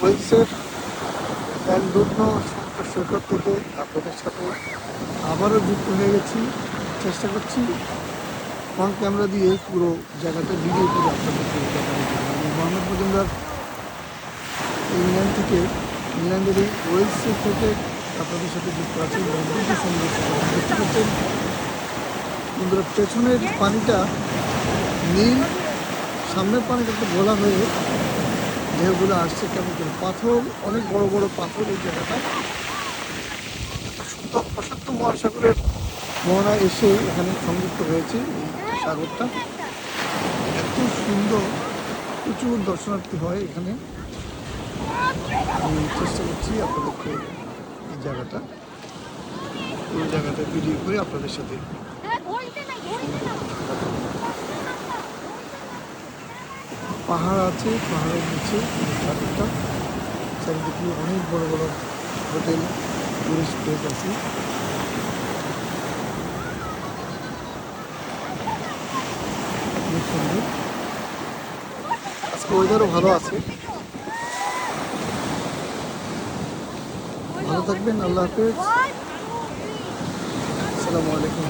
ওয়েলসের ল্যান্ডুর্ন সমুদ্র সৈকত থেকে আপনাদের সাথে আবারও যুক্ত হয়ে গেছি। চেষ্টা করছি অন ক্যামেরা দিয়ে পুরো জায়গাটা ভিডিও করে আপনাদেরকে দেখানোর জন্য। আমি মোহাম্মদ মজুমদার ইংল্যান্ড থেকে, ইংল্যান্ডের এই ওয়েলসে থেকে আপনাদের সাথে যুক্ত আছি। ল্যান্ডুর্ন সমুদ্র সৈকত দেখতে পাচ্ছেন বন্ধুরা, পেছনের পানিটা নীল, সামনের পানিটা একটু ঘোলা হয়ে ঢেউগুলো আসছে কেমন করে। পাথর, অনেক বড় বড় পাথর এই জায়গাটা। প্রশান্ত মহাসাগরের মোহনা এসে এখানে সংযুক্ত হয়েছে এই সাগরটা। এত সুন্দর, প্রচুর দর্শনার্থী হয় এখানে। আমি চেষ্টা করছি আপনাদেরকে এই জায়গাটা, পুরো জায়গাটা ভিডিও করে আপনাদের সাথে পাহাড় আছে, পাহাড়ের নিচে সাগরটা, চারিদিকে অনেক বড় বড় হোটেল, টুরিস্ট প্লেস আছে। খুব সুন্দর, আজকে ওয়েদারও ভালো আছে। ভালো থাকবেন, আল্লাহ হাফেজ, আসসালামু আলাইকুম।